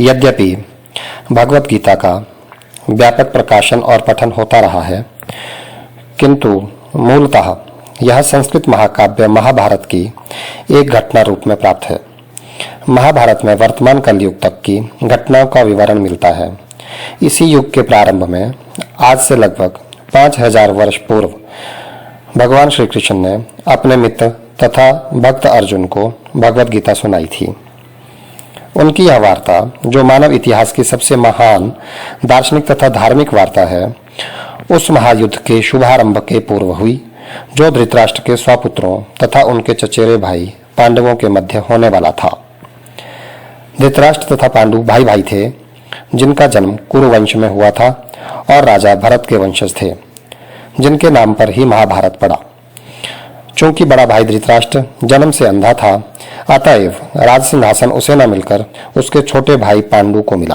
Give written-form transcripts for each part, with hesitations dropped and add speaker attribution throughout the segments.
Speaker 1: यद्यपि भगवत गीता का व्यापक प्रकाशन और पठन होता रहा है, किंतु मूलतः यह संस्कृत महाकाव्य महाभारत की एक घटना रूप में प्राप्त है। महाभारत में वर्तमान कलयुग तक की घटनाओं का विवरण मिलता है। इसी युग के प्रारंभ में, आज से लगभग 5000 वर्ष पूर्व, भगवान श्री कृष्ण ने अपने मित्र तथा भक्त अर्जुन को भगवत गीता सुनाई थी। उनकी यह वार्ता, जो मानव इतिहास की सबसे महान दार्शनिक तथा धार्मिक वार्ता है, उस महायुद्ध के शुभारंभ के पूर्व हुई, जो धृतराष्ट्र के स्वपुत्रों तथा उनके चचेरे भाई पांडवों के मध्य होने वाला था। धृतराष्ट्र तथा पांडु भाई भाई थे, जिनका जन्म कुरुवंश में हुआ था और राजा भरत के वंशज थे, जिनके नाम पर ही महाभारत पड़ा। चूंकि बड़ा भाई धृतराष्ट्र जन्म से अंधा था, अतएव राज सिंहासन उसे न मिलकर उसके छोटे भाई पांडु को मिला।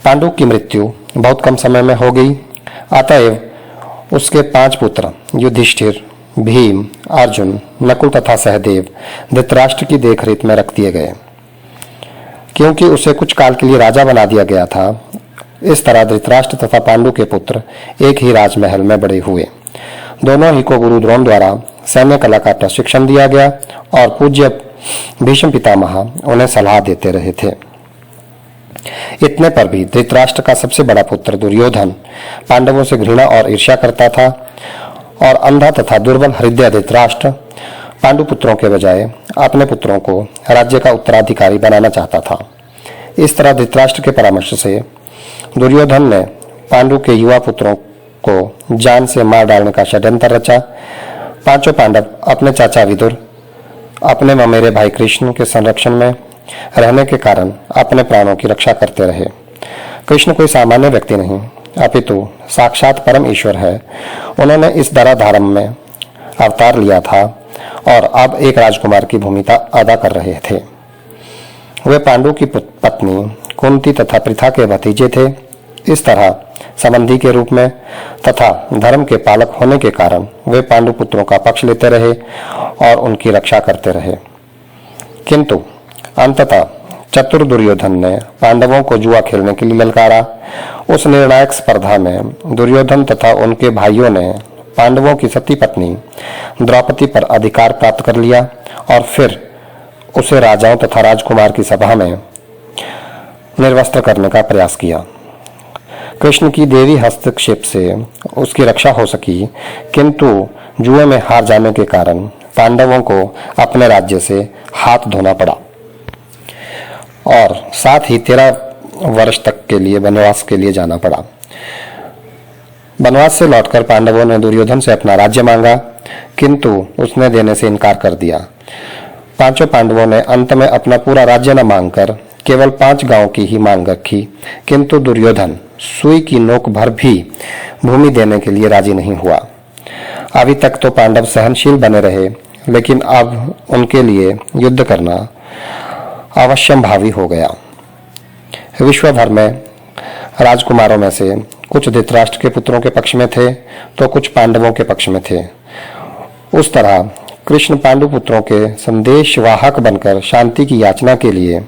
Speaker 1: पांडु की मृत्यु बहुत कम समय में हो गई, अतएव उसके 5 पुत्र युधिष्ठिर, भीम, अर्जुन, नकुल तथा सहदेव धृतराष्ट्र की देखरेख में रख दिए गए। क्योंकि उसे कुछ काल के लिए राजा बना दिया गया था, इस तरह धृतराष्ट्र तथा पांडु के पुत्र एक ही राजमहल में बड़े हुए। दोनों ही को गुरु द्रोण द्वारा सैन्य कला का प्रशिक्षण दिया गया और पूज्य भीष्म पितामह उन्हें सलाह देते रहे थे। इतने पर भी धृतराष्ट्र का सबसे बड़ा पुत्र दुर्योधन पांडवों से घृणा और ईर्ष्या करता था, और अंधा तथा दुर्बल हृदय धृतराष्ट्र पांडु पुत्रों के बजाय अपने पुत्रों को राज्य का उत्तराधिकारी बनाना चाहता था। इस तरह धृतराष्ट्र के परामर्श से दुर्योधन ने पांडु के युवा पुत्रों को जान से मार डालने का षड्यंत्र रचा। 5 पांडव अपने चाचा विदुर, अपने ममेरे भाई कृष्ण के संरक्षण में रहने के कारण अपने प्राणों की रक्षा करते रहे। कृष्ण कोई सामान्य व्यक्ति नहीं, अपितु साक्षात परम ईश्वर है। उन्होंने इस धराधाम में अवतार लिया था और अब एक राजकुमार की भूमिका अदा कर रहे थे। वे पांडु की पत्नी कुंती तथा पृथा के भतीजे थे। इस तरह संबंधी के रूप में तथा धर्म के पालक होने के कारण वे पांडु पुत्रों का पक्ष लेते रहे और उनकी रक्षा करते रहे। किंतु अंततः चतुर दुर्योधन ने पांडवों को जुआ खेलने के लिए ललकारा। उस निर्णायक स्पर्धा में दुर्योधन तथा उनके भाइयों ने पांडवों की सती पत्नी द्रौपदी पर अधिकार प्राप्त कर लिया और फिर उसे राजाओं तथा राजकुमार की सभा में निर्वस्त्र करने का प्रयास किया। कृष्ण की देवी हस्तक्षेप से उसकी रक्षा हो सकी, किंतु जुए में हार जाने के कारण पांडवों को अपने राज्य से हाथ धोना पड़ा और साथ ही 13 वर्ष तक के लिए वनवास के लिए जाना पड़ा। वनवास से लौटकर पांडवों ने दुर्योधन से अपना राज्य मांगा, किंतु उसने देने से इनकार कर दिया। 5 पांडवों ने अंत में अपना पूरा राज्य न मांगकर केवल 5 गांव की ही मांग रखी, किंतु दुर्योधन सुई की नोक भर भी भूमि देने के लिए राजी नहीं हुआ। अभी तक तो पांडव सहनशील बने रहे, लेकिन अब उनके लिए युद्ध करना अवश्यंभावी हो गया। विश्व भर में राजकुमारों में से कुछ धृतराष्ट्र के पुत्रों के पक्ष में थे तो कुछ पांडवों के पक्ष में थे। उस तरह कृष्ण पांडु पुत्रों के संदेशवाहक बनकर शांति की याचना के लिए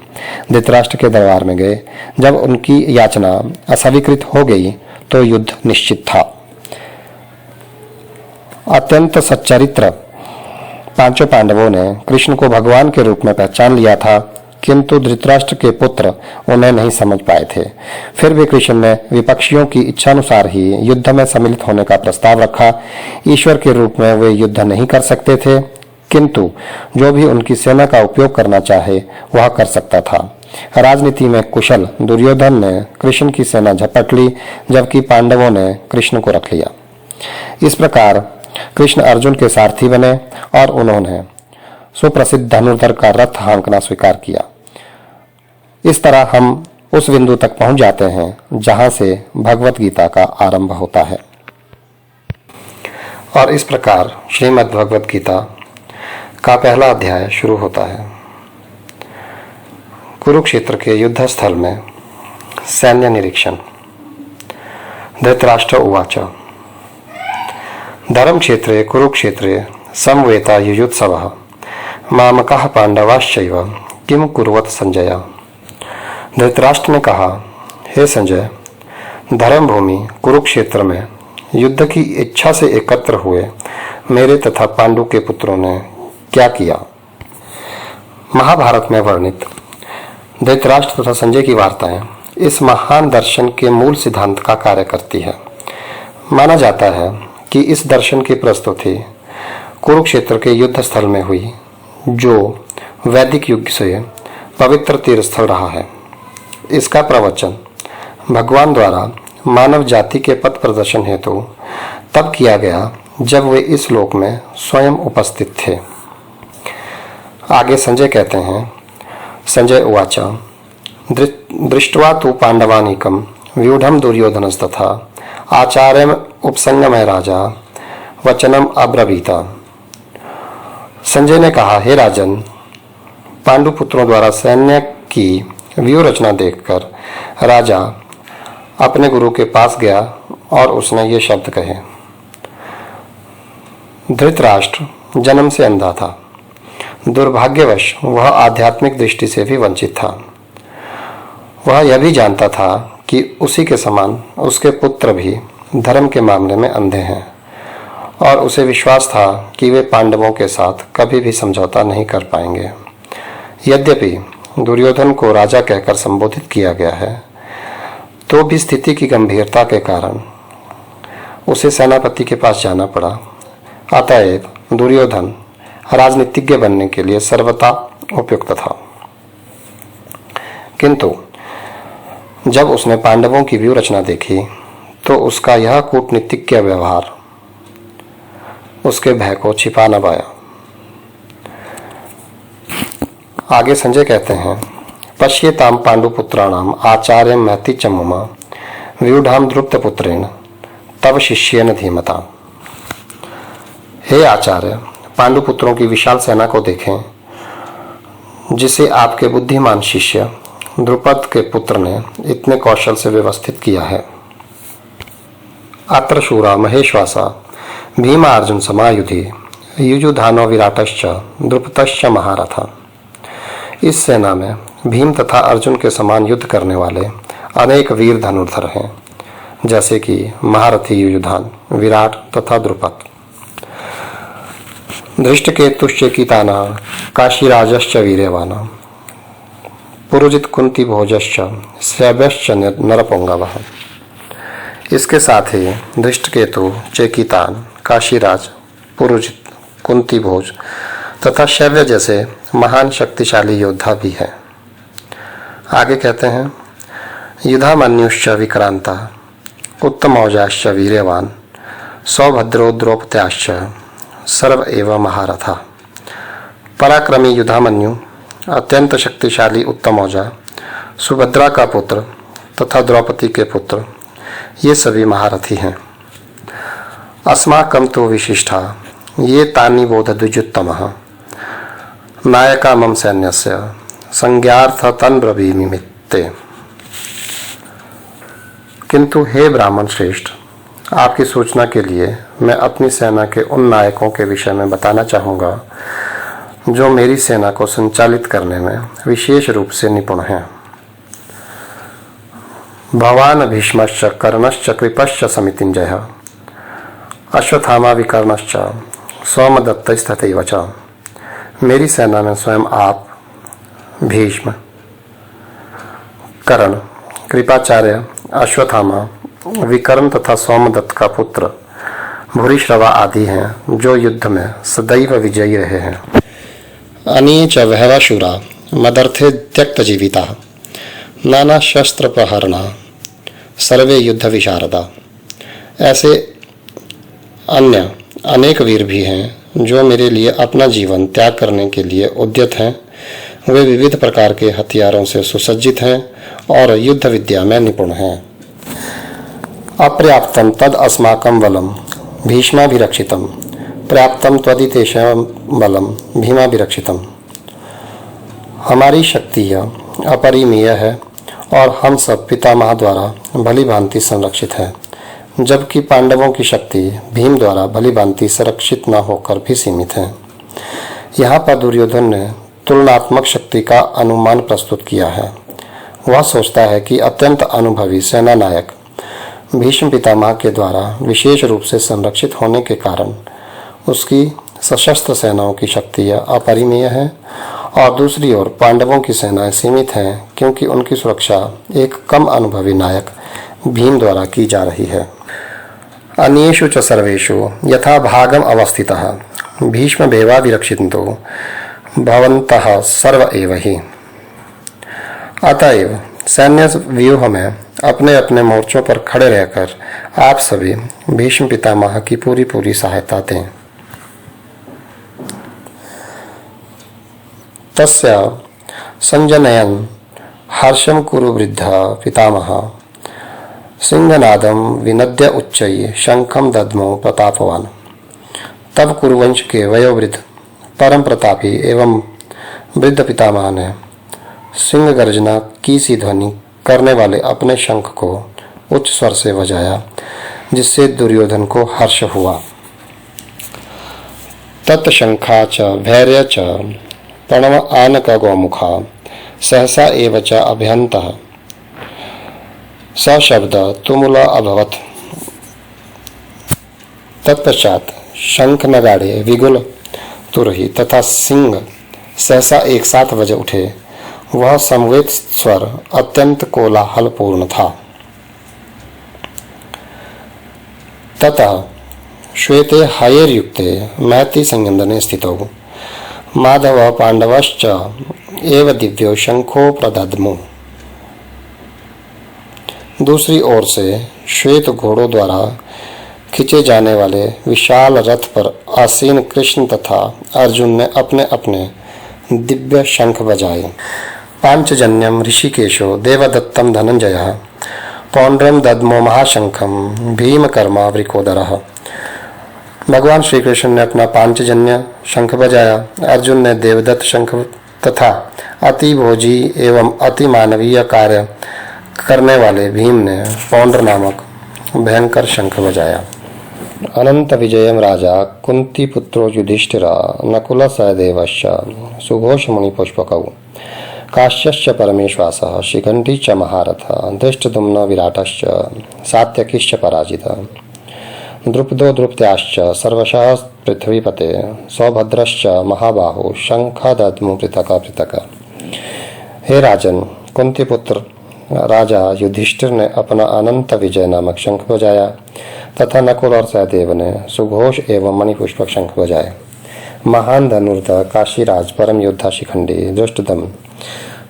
Speaker 1: धृतराष्ट्र के दरबार में गए। जब उनकी याचना अस्वीकृत हो गई तो युद्ध निश्चित था। अत्यंत सच्चरित्र 5 पांडवों ने कृष्ण को भगवान के रूप में पहचान लिया था, किंतु धृतराष्ट्र के पुत्र उन्हें नहीं समझ पाए थे। फिर भी कृष्ण ने विपक्षियों की इच्छानुसार ही युद्ध में सम्मिलित होने का प्रस्ताव रखा। ईश्वर के रूप में वे युद्ध नहीं कर सकते थे, किंतु जो भी उनकी सेना का उपयोग करना चाहे वह कर सकता था। राजनीति में कुशल दुर्योधन ने कृष्ण की सेना झपट ली, जबकि पांडवों ने कृष्ण को रख लिया। इस प्रकार कृष्ण अर्जुन के सारथी बने और उन्होंने सुप्रसिद्ध धनुर्धर का रथ हाँकना स्वीकार किया। इस तरह हम उस बिंदु तक पहुंच जाते हैं जहां से भगवत गीता का आरंभ होता है। और इस प्रकार श्रीमद् भगवत गीता का पहला अध्याय शुरू होता है। कुरुक्षेत्र के युद्ध स्थल में सैन्य निरीक्षण। धृतराष्ट्र उवाच धर्मक्षेत्रे कुरुक्षेत्रे समवेता युयुत्सवः मामकः पांडवाश्चैव किं कुर्वत संजय। धृतराष्ट्र ने कहा, हे संजय, धर्म भूमि कुरुक्षेत्र में युद्ध की इच्छा से एकत्र हुए मेरे तथा पांडु के पुत्रों ने क्या किया। महाभारत में वर्णित धृतराष्ट्र तथा संजय की वार्ताएं इस महान दर्शन के मूल सिद्धांत का कार्य करती है। माना जाता है कि इस दर्शन की प्रस्तुति कुरुक्षेत्र के युद्ध स्थल में हुई, जो वैदिक युग से पवित्र तीर्थस्थल रहा है। इसका प्रवचन भगवान द्वारा मानव जाति के पथ प्रदर्शन हेतु तब किया गया जब वे इस लोक में स्वयं उपस्थित थे। आगे संजय कहते हैं, संजय उवाच दृष्ट्वा तु पांडवानीकं व्यूढ़ं दुर्योधनस्तथा आचार्यम् उपसंगमय राजा वचनम अब्रवीता। संजय ने कहा, हे राजन, पांडु पुत्रों द्वारा सैन्य की व्यूह रचना देखकर राजा अपने गुरु के पास गया और उसने ये शब्द कहे। धृतराष्ट्र जन्म से अंधा था। दुर्भाग्यवश वह आध्यात्मिक दृष्टि से भी वंचित था। वह यह भी जानता था कि उसी के समान उसके पुत्र भी धर्म के मामले में अंधे हैं और उसे विश्वास था कि वे पांडवों के साथ कभी भी समझौता नहीं कर पाएंगे। यद्यपि दुर्योधन को राजा कहकर संबोधित किया गया है, तो भी स्थिति की गंभीरता के कारण उसे सेनापति के पास जाना पड़ा। अतएव दुर्योधन राजनीतिज्ञ बनने के लिए सर्वथा उपयुक्त था। किंतु जब उसने पांडवों की व्यूह रचना देखी तो उसका यह कूटनीतिज्ञ व्यवहार उसके भय को छिपा न पाया। आगे संजय कहते हैं, पश्येताम पांडुपुत्राणाम आचार्य महति च मम व्यूढ़ाम द्रुपदपुत्रेण तव शिष्येन धीमता। हे आचार्य, पांडुपुत्रों की विशाल सेना को देखें, जिसे आपके बुद्धिमान शिष्य द्रुपद के पुत्र ने इतने कौशल से व्यवस्थित किया है। अत्र शूरा महेश्वासा भीम अर्जुन समायुधि युजुधानो विराटश्च द्रुपदश्च महारथा। इस सेना में भीम तथा अर्जुन के समान युद्ध करने वाले अनेक वीर धनुर्धर हैं, जैसे कि महारथी युयुधान, विराट तथा द्रुपद। धृष्टकेतुश्चेकिताना काशीराजश्च वीर्यवान पुरुजित कुंती भोजश्च शैब्यश्च नरपुंगवः। इसके साथ ही धृष्टकेतु, चेकितान, काशीराज, पुरुजित, कुंती भोज तथा शैव्य जैसे महान शक्तिशाली योद्धा भी हैं। आगे कहते हैं, युधामन्युश्च विक्रांता उत्तमौजाश्च वीर्यवान सौभद्रो द्रौपद्याश्च सर्व एव महारथा। पराक्रमी युधामन्यु, अत्यंत शक्तिशाली उत्तमौजा, सुभद्रा का पुत्र तथा द्रौपदी के पुत्र, ये सभी महारथी हैं। अस्माकं तु विशिष्टा ये तानि बोध द्विजुत्तमः नायका मम सैन्यस्य संज्ञार्थ तन्ब्रवीमिते। किंतु हे ब्राह्मण श्रेष्ठ, आपकी सूचना के लिए मैं अपनी सेना के उन नायकों के विषय में बताना चाहूँगा जो मेरी सेना को संचालित करने में विशेष रूप से निपुण हैं। भवान भीष्मश्च कर्णश्च कृपश्च समितिंजयः अश्वत्थामा विकर्णश्च सोमदत्तस्तथैव च। मेरी सेना में स्वयं आप, भीष्म, कर्ण, कृपाचार्य, अश्वत्थामा, विकर्ण तथा सोमदत्त का पुत्र भूरिश्रवा आदि हैं, जो युद्ध में सदैव विजयी रहे हैं। अनीय च वहवाशूरा मदर्थे त्यक्त जीविता नाना शस्त्र प्रहरणा सर्वे युद्ध विशारदा। ऐसे अन्य अनेक वीर भी हैं जो मेरे लिए अपना जीवन त्याग करने के लिए उद्यत हैं। वे विविध प्रकार के हथियारों से सुसज्जित हैं और युद्ध विद्या में निपुण हैं। अपर्याप्तम तद अस्माकं बलम भीष्माभिरक्षितम पर्याप्तम त्वदितेषां बलम भीमाभिरक्षितम। हमारी शक्ति यह अपरिमेय है और हम सब पितामह द्वारा भली भांति संरक्षित है, जबकि पांडवों की शक्ति भीम द्वारा भली भांति संरक्षित न होकर भी सीमित है। यहाँ पर दुर्योधन ने तुलनात्मक शक्ति का अनुमान प्रस्तुत किया है। वह सोचता है कि अत्यंत अनुभवी सेना नायक भीष्म पितामह के द्वारा विशेष रूप से संरक्षित होने के कारण उसकी सशस्त्र सेनाओं की शक्ति अपरिमेय है, और दूसरी ओर पांडवों की सेनाएं सीमित हैं क्योंकि उनकी सुरक्षा एक कम अनुभवी नायक भीम द्वारा की जा रही है। अन्येषु च सर्वेषु यथा भागम अवस्थितः भीष्ममेवा विरक्षितो भवन्तः सर्व एव हि। अतएव सैन्य व्यूह में अपने अपने मोर्चों पर खड़े रहकर आप सभी भीष्म पितामह की पूरी सहायता दें। तस्य संजनयन् हर्षं कुरु वृद्ध पितामह सिंहनादं विनद्य उच्चैः शंखं दद्मो प्रतापवान्। तब कुरुवंश के वयोवृद्ध परम प्रतापी एवं वृद्ध पितामह ने सिंह गर्जना की सी ध्वनि करने वाले अपने शंख को उच्च स्वर से बजाया, जिससे दुर्योधन को हर्ष हुआ। तत्शंखा च भैर्य च प्रणव आनक गौमुखा सहसा एव च अभ्यन्तः सशब्द तुमुला अभवत्। तत्पश्चात शंख नगाड़े विगुल तुरही तथा सिंह सहसा एक साथ बज उठे। वह समवेत स्वर अत्यंत कोलाहलपूर्ण था। ततः श्वेते हयैर्युक्ते महति संयंदने स्थितौ माधव पांडवश्च एव दिव्यो शंखो प्रदद्मु। दूसरी ओर से श्वेत घोड़ों द्वारा खींचे जाने वाले विशाल रथ पर आसीन कृष्ण तथा अर्जुन ने अपने अपने दिव्य शंख बजाए। पांचजन्यम ऋषिकेशो देवदत्तम धनंजयः पौंड्रम दद्मो महाशंखम भीमकर्मा वृकोदरः। भगवान श्री कृष्ण ने अपना पांचजन्य शंख बजाया। अर्जुन ने देवदत्त शंख तथा अति भोजी एवं अति मानवीय कार्य करने वाले भीम ने पौंड्र नामक भयंकर शंख बजाया। अनंत विजयम राजा कुंती पुत्रो युधिष्ठिरा नकुल सहदेवश्च सुघोष मुनि पुष्पकौ काश्यश्च परमेश्वासः शिखंडी च महारथः धृष्टद्युम्न विराटश्च सात्यकिश्च पराजितः द्रुपदो द्रुपत्याश्च सर्वशः पृथ्वीपते सौभद्रश्च महाबाहो शंखदद्मु पृथक पृथक। हे राजन, कुंती पुत्र राजा युधिष्ठिर ने अपना अनंत विजय नामक शंख बजाया तथा नकुल और सहदेव ने सुघोष एवं मणिपुष्पक शंख बजाए। महान धनुर्धर काशीराज परम योद्धा शिखंडी धृष्टद्युम्न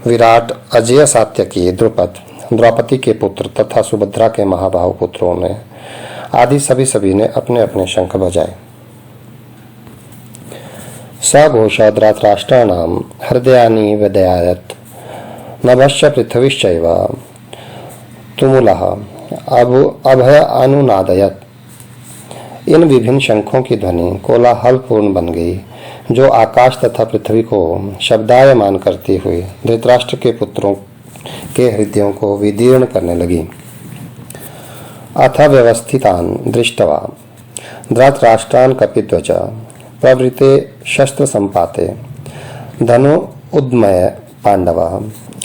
Speaker 1: विराट अजय सात्यकी द्रुपद द्रौपदी के पुत्र तथा सुभद्रा के महाबाहु पुत्रों ने आदि सभी ने अपने अपने शंख बजाए। सघोष धृतराष्ट्राणां हृदयानि व्यदयायत् नभश्च पृथ्वीश्चैव तुमुलः अभय अनुनादयत्। इन विभिन्न शंखों की ध्वनि कोलाहलपूर्ण बन गई, जो आकाश तथा पृथ्वी को शब्दायमान करती हुई धृतराष्ट्र के पुत्रों के हृदयों को विदीर्ण करने लगी। अथ व्यवस्थितान् दृष्ट्वा धृतराष्ट्रान् कपिध्वज प्रवृते शस्त्र संपाते धनु उद्मय पांडवः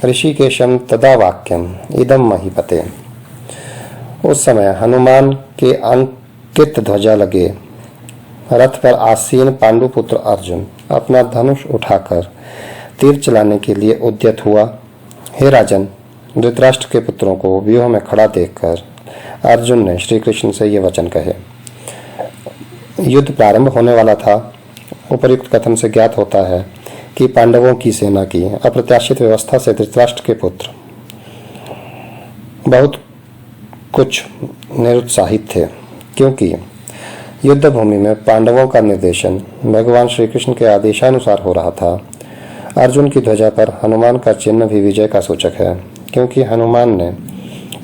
Speaker 1: ऋषिकेशम तदा वाक्यम इदम महीपते। उस समय हनुमान के अंकित ध्वजा लगे रथ पर आसीन पांडुपुत्र अर्जुन अपना धनुष उठाकर तीर चलाने के लिए उद्यत हुआ। हे राजन, धृतराष्ट्र के पुत्रों को व्यूह में खड़ा देखकर अर्जुन ने श्री कृष्ण से ये वचन कहे। युद्ध प्रारंभ होने वाला था। उपर्युक्त कथन से ज्ञात होता है कि पांडवों की सेना की अप्रत्याशित व्यवस्था से धृतराष्ट्र के पुत्र बहुत कुछ निरुत्साहित थे, क्योंकि युद्ध भूमि में पांडवों का निर्देशन भगवान श्री कृष्ण के आदेशानुसार हो रहा था। अर्जुन की ध्वजा पर हनुमान का चिन्ह भी विजय का सूचक है, क्योंकि हनुमान ने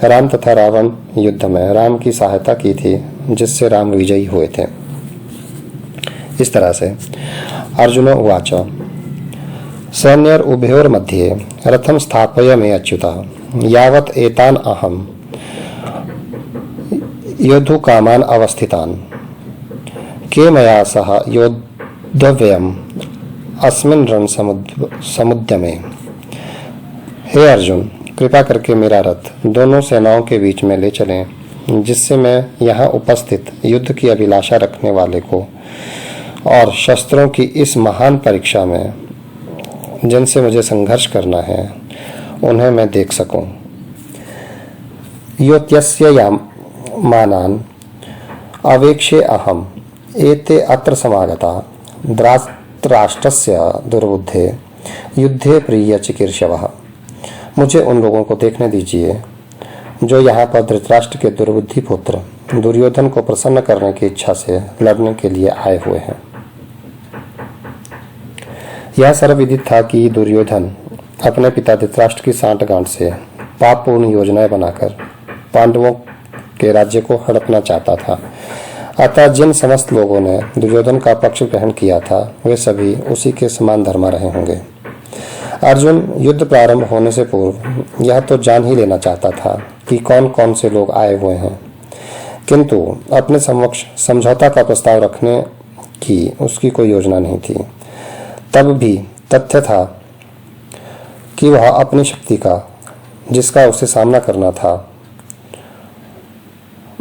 Speaker 1: राम तथा रावण युद्ध में राम की सहायता की थी, जिससे राम विजयी हुए थे। इस तरह से अर्जुनो उवाच सैन्यर उभयोर मध्ये रथम स्थापय मे अच्युतः यावत् एतान् अहम योद्धु कामान अवस्थितान् के मया सह योद्धव्यम् अस्मिन् रण समुद्यमे। हे अर्जुन, कृपा करके मेरा रथ दोनों सेनाओं के बीच में ले चलें, जिससे मैं यहाँ उपस्थित युद्ध की अभिलाषा रखने वाले को और शस्त्रों की इस महान परीक्षा में जिनसे मुझे संघर्ष करना है उन्हें मैं देख सकूं। योत्यस्य यामानान् अवेक्षे अहम एते अत्र समागता धृतराष्ट्रस्य दुर्बुद्धे युद्धे प्रिय चिकीर्षवः। मुझे उन लोगों को देखने दीजिए जो यहाँ पर धृतराष्ट्र के दुर्बुद्धि पुत्र दुर्योधन को प्रसन्न करने की इच्छा से लड़ने के लिए आए हुए हैं। यह सर्वविदित था कि दुर्योधन अपने पिता धृतराष्ट्र की सांठगांठ से पापपूर्ण योजनाएं बनाकर पांडवों के राज्य को हड़पना चाहता था। अतः जिन समस्त लोगों ने दुर्योधन का पक्ष ग्रहण किया था वे सभी उसी के समान धर्मा रहे होंगे। अर्जुन युद्ध प्रारंभ होने से पूर्व यह तो जान ही लेना चाहता था कि कौन कौन से लोग आए हुए हैं, किंतु अपने समक्ष समझौता का प्रस्ताव रखने की उसकी कोई योजना नहीं थी। तब भी तथ्य था कि वह अपनी शक्ति का, जिसका उसे सामना करना था,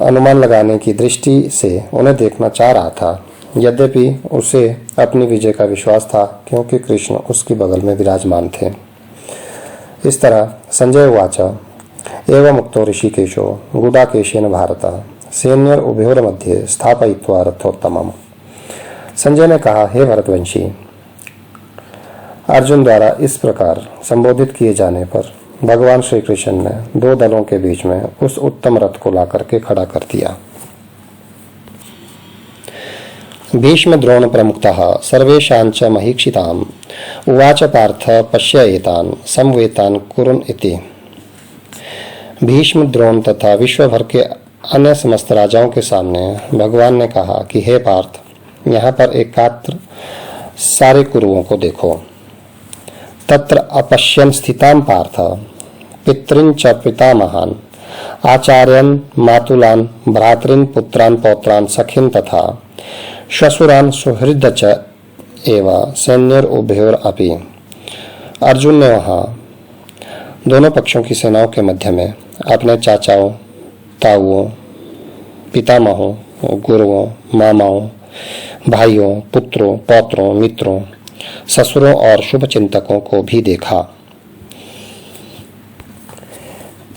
Speaker 1: अनुमान लगाने की दृष्टि से उन्हें देखना चाह रहा था। यद्यपि उसे अपनी विजय का विश्वास था, क्योंकि कृष्ण उसके बगल में विराजमान थे। इस तरह संजय उवाच एवं मुक्तो ऋषिकेशो गुडाकेशेन भारत सैन्योर उभयोर मध्ये स्थापयित्वा रथोत्तमम्। संजय ने कहा, हे भरतवंशी, अर्जुन द्वारा इस प्रकार संबोधित किए जाने पर भगवान श्री कृष्ण ने दो दलों के बीच में उस उत्तम रथ को ला करके खड़ा कर दिया। भीष्म द्रोण प्रमुखतः सर्वेषां च महीक्षिताम् उवाच पार्थ पश्य एतान् समवेतान् कुरुन् इति। भीष्म द्रोण तथा विश्व भर के अन्य समस्त राजाओं के सामने भगवान ने कहा कि हे पार्थ, यहाँ पर एकात्र सारे कुरुओं को देखो। तत्र अपश्यन् स्थितान् पार्थ पितॄन् च पितामहान् आचार्यान् मातुलान् भ्रातॄन् पुत्रान् पौत्रान् सखीन् तथा श्वशुरान् सुहृद च एव सैन्योर उभयोर अपि। अर्जुन ने वहाँ दोनों पक्षों की सेनाओं के मध्य में अपने चाचाओं, ताऊओं, पितामहों, गुरुओं, मामाओं, भाइयों, पुत्रों, पौत्रों, मित्रों, ससुरों और शुभ चिंतकों को भी देखा।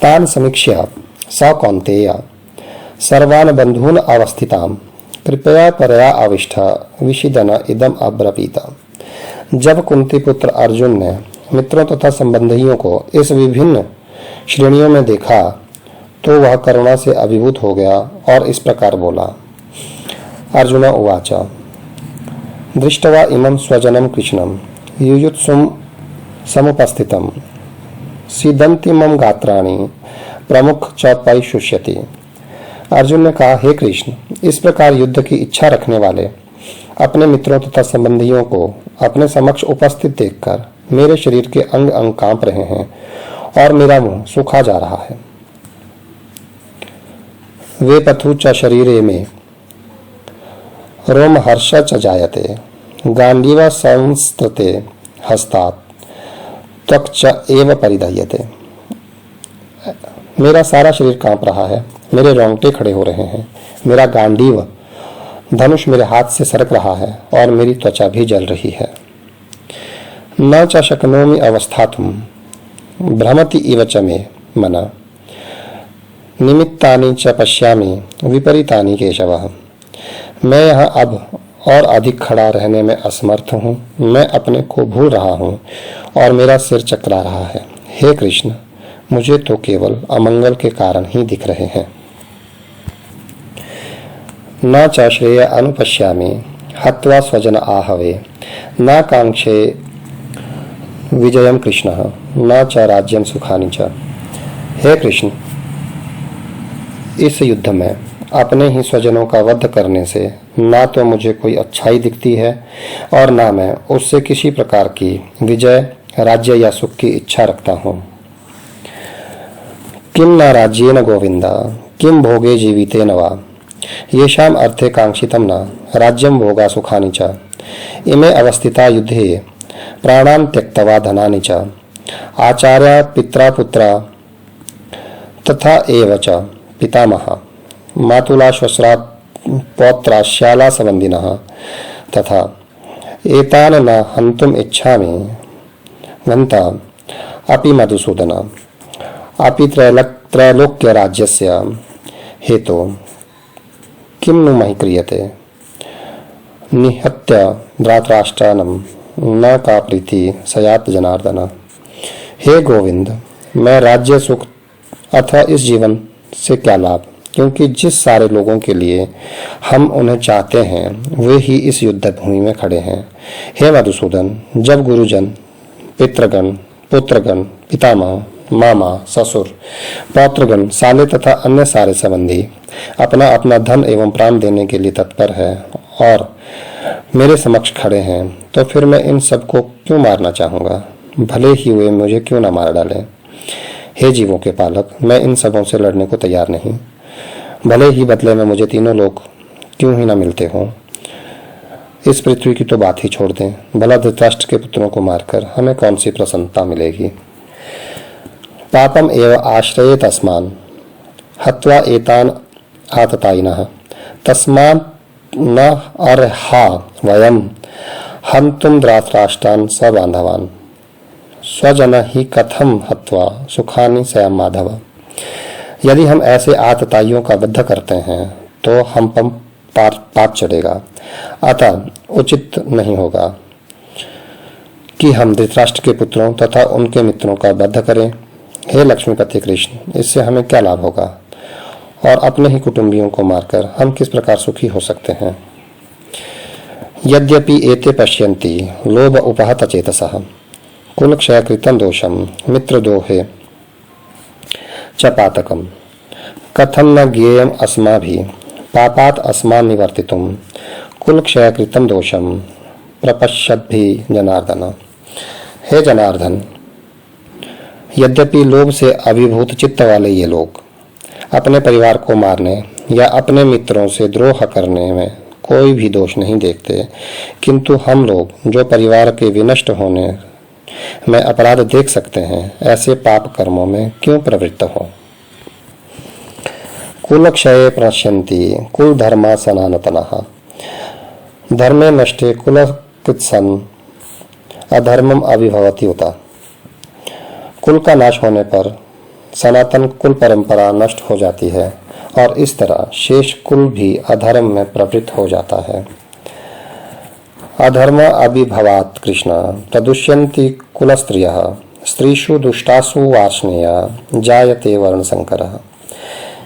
Speaker 1: तान समीक्ष्य स कौन्तेय सर्वान् बंधून् अवस्थिताम् कृपया परया आविष्ट विषिदन इदम अब्रवीत। जब कुंती पुत्र अर्जुन ने मित्रों तथा संबंधियों को इस विभिन्न श्रेणियों में देखा तो वह करुणा से अभिभूत हो गया और इस प्रकार बोला। अर्जुन उवाच दृष्ट्वा इमं स्वजनं कृष्णं युयुत्सुं समुपस्थितं सीदन्ति मम गात्राणि प्रमुख च परिशुष्यति। अर्जुन ने कहा, हे कृष्ण, इस प्रकार युद्ध की इच्छा रखने वाले अपने मित्रों तथा संबंधियों को अपने समक्ष उपस्थित देखकर मेरे शरीर के अंग अंग कांप रहे हैं और मेरा मुंह सूखा जा रहा है। वे पथु च शरीरे में रोम हर्ष च जायते गांडीव संस्त्रते हस्तात् त्वक् च एव परिदह्यते। मेरा सारा शरीर कांप रहा है, मेरे रोंगटे खड़े हो रहे हैं, मेरा गांडीव धनुष मेरे हाथ से सरक रहा है और मेरी त्वचा भी जल रही है। न च शक्नोमि अवस्थातुं भ्रमति इव च मे मनः निमित्तानि च पश्यामि विपरीतानि केशवः। मैं यहाँ अब और अधिक खड़ा रहने में असमर्थ हूँ, मैं अपने को भूल रहा हूँ और मेरा सिर चकरा रहा है। हे कृष्ण, मुझे तो केवल अमंगल के कारण ही दिख रहे हैं। न च श्रेय अनुपश्यामि हत्वा स्वजन आहवे न कांक्षे विजयम कृष्णः न च राज्यम सुखानि च। हे कृष्ण, इस युद्ध में अपने ही स्वजनों का वध करने से ना तो मुझे कोई अच्छाई दिखती है और ना मैं उससे किसी प्रकार की विजय, राज्य या सुख की इच्छा रखता हूँ। किम न राज्येन गोविंद किम भोगे जीवितेन वा येषाम् अर्थे कांक्षितं न राज्यं भोगा सुखानि च इमे अवस्थिता युद्धे प्राणान् त्यक्त्वा धनानि च आचार्या पित्रा पुत्रा तथा एव च पितामह मातुला श्वश्रा पौत्रा श्याला संबंधिनः तथा एतान न हन्तुम इच्छामि घंता अपि मधुसूदन अपि त्रैलोक्य राज्यस्य हेतु किं नु महि क्रियते निहत्य धृतराष्ट्रानं न का प्रीति सयात जनार्दन। हे गोविंद, मैं राज्य सुख अथवा इस जीवन से क्या लाभ, क्योंकि जिस सारे लोगों के लिए हम उन्हें चाहते हैं वे ही इस युद्ध भूमि में खड़े हैं। हे मधुसूदन, जब गुरुजन, पितृगण, पुत्रगण, पितामह, मामा, ससुर, पौत्रगण, साले तथा अन्य सारे संबंधी अपना अपना धन एवं प्राण देने के लिए तत्पर है और मेरे समक्ष खड़े हैं, तो फिर मैं इन सबको क्यों मारना चाहूंगा, भले ही वे मुझे क्यों न मार डालें। हे जीवों के पालक, मैं इन सबों से लड़ने को तैयार नहीं, भले ही बदले में मुझे तीनों लोग क्यों ही ना मिलते हों। इस पृथ्वी की तो बात ही छोड़ दें, भला धृतराष्ट्र के पुत्रों को मारकर हमें कौन सी प्रसन्नता मिलेगी। पापम एव आश्रयेत अस्मान् हत्वा एतान आततायिनः तस्मात् न अर्हा वयं हन्तुं धृतराष्ट्रान् सबान्धवान् स्वजन ही कथम हत्वा सुखानि सयं माधव। यदि हम ऐसे आतताइयों का वध करते हैं तो हम पर पाप चढ़ेगा, अतः उचित नहीं होगा कि हम धृतराष्ट्र के पुत्रों तथा उनके मित्रों का वध करें। हे लक्ष्मीपति कृष्ण, इससे हमें क्या लाभ होगा और अपने ही कुटुंबियों को मारकर हम किस प्रकार सुखी हो सकते हैं। यद्यपि एते पश्यन्ति लोभ उपहत चेतसः कुलक्षय कृतं दोषम मित्रद्रोहे च पातकम् कथं न ज्ञेयम् अस्माभिः पापात् अस्मान् निवर्तितुं कुलक्षय कृतं दोषम प्रपश्यद्भिः जनार्दन। हे जनार्दन, यद्यपि लोभ से अभिभूत चित्त वाले ये लोग अपने परिवार को मारने या अपने मित्रों से द्रोह करने में कोई भी दोष नहीं देखते, किंतु हम लोग जो परिवार के विनष्ट होने में अपराध देख सकते हैं, ऐसे पाप कर्मों में क्यों प्रवृत्त हो। कुलक्षये पश्यन्ति कुल धर्मा सनातनः धर्मे नष्टे कुल कृत्सन् अधर्मम अभिभवति उत। कुल का नाश होने पर सनातन कुल परंपरा नष्ट हो जाती है और इस तरह शेष कुल भी अधर्म में प्रवृत्त हो जाता है। अधर्म अभिभवात् कृष्ण प्रदुष्यन्ति कुलस्त्रियः स्त्रीषु दुष्टासु वार्ष्णेया जायते वर्णशंकरः।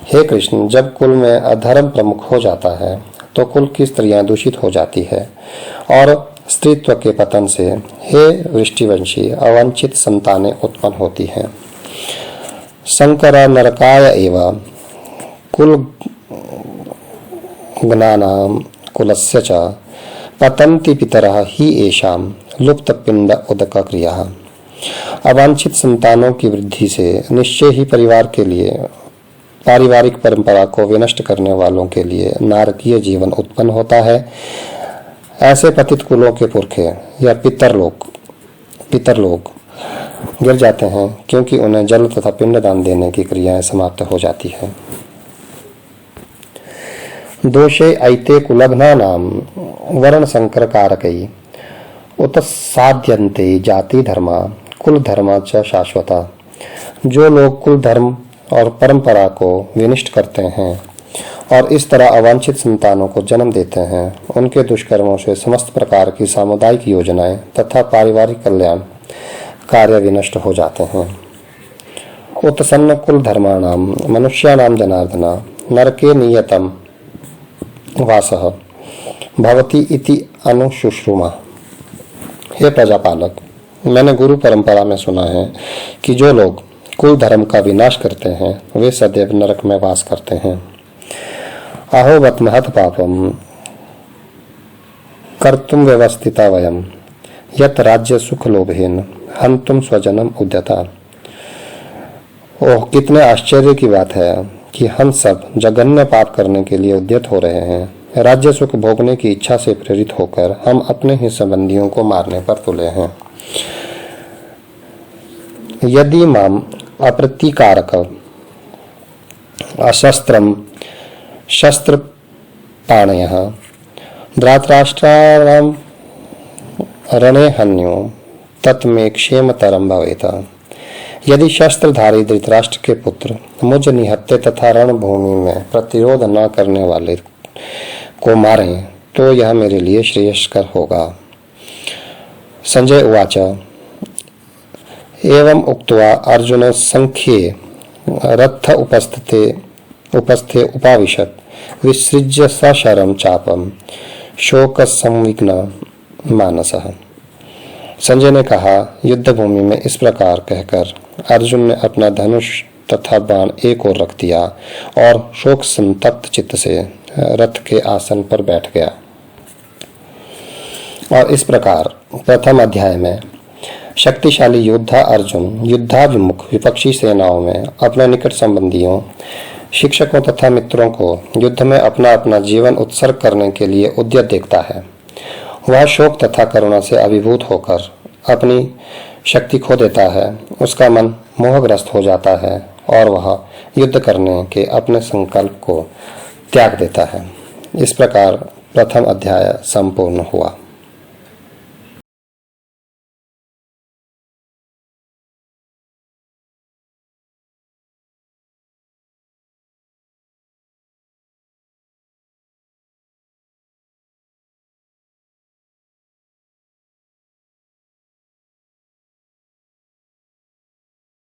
Speaker 1: हे कृष्ण, जब कुल में अधर्म प्रमुख हो जाता है तो कुल की स्त्रियां दूषित हो जाती है और स्त्रीत्व के पतन से हे वृष्टिवंशी अवांछित संतानें उत्पन्न होती हैं। शंकर नरकाय एव कुल ज्ञानाम कुलस्य च पतन्ति पितरः ही एषां लुप्त पिंड उदक क्रिया। अवांछित संतानों की वृद्धि से निश्चय ही परिवार के लिए पारिवारिक परंपरा को विनष्ट करने वालों के लिए नारकीय जीवन उत्पन्न होता है। ऐसे पतित कुलों के पुरखे या पितरलोक गिर जाते हैं, क्योंकि उन्हें जल तथा पिंडदान देने की क्रियाएं समाप्त हो जाती हैं। दोषे ऐते कुलघ्नानां वर्ण संकर कारकै उत साध्यन्ते जाति धर्मा कुल धर्मा च शाश्वता। जो लोग कुल धर्म और परंपरा को विनिष्ट करते हैं और इस तरह अवांछित संतानों को जन्म देते हैं, उनके दुष्कर्मों से समस्त प्रकार की सामुदायिक योजनाएं तथा पारिवारिक कल्याण कार्य विनष्ट हो जाते हैं। उत्सन्न कुल धर्माणाम मनुष्याणाम जनार्दन नरके नियतम वासः भवति इति अनुशुश्रुमा। हे प्रजापालक, मैंने गुरु परंपरा में सुना है कि जो लोग कुल धर्म का विनाश करते हैं वे सदैव नरक में वास करते हैं। अहोवत महत पापम कर्तुम व्यवस्थिता वयम यत राज्य सुख लोभेन हंतुम स्वजनम उद्यता। ओह, कितने आश्चर्य की बात है कि हम सब जघन्य पाप करने के लिए उद्यत हो रहे हैं। राज्य सुख भोगने की इच्छा से प्रेरित होकर हम अपने ही संबंधियों को मारने पर तुले हैं। यदि माम अप्रतीकारक अशस्त्रम शस्त्रपाणयः धृतराष्ट्राणां रणे हन्यो तत्मे क्षेमतरं भवेत्। यदि शस्त्रधारी धृतराष्ट्र के पुत्र मुझ निहत्थे तथा रणभूमि में प्रतिरोध न करने वाले को मारें तो यह मेरे लिए श्रेयस्कर होगा। संजय उवाच एवं उक्त्वा अर्जुन संख्ये रथ उपस्थे उपाविशत् विसृज्य सशरं चापम शोक संविघ्न मानसः। संजय ने कहा, युद्ध भूमि में इस प्रकार कहकर अर्जुन ने अपना धनुष तथा बाण एक ओर रख दिया और शोक संतप्त चित्त से रथ के आसन पर बैठ गया। और इस प्रकार प्रथम अध्याय में शक्तिशाली योद्धा अर्जुन युद्धाभिमुख विपक्षी सेनाओं में अपने निकट संबंधियों, शिक्षकों तथा मित्रों को युद्ध में अपना अपना जीवन उत्सर्ग करने के लिए उद्यत देखता है। वह शोक तथा करुणा से अभिभूत होकर अपनी शक्ति खो देता है, उसका मन मोहग्रस्त हो जाता है और वह युद्ध करने के अपने संकल्प को त्याग देता है। इस प्रकार प्रथम अध्याय संपूर्ण हुआ।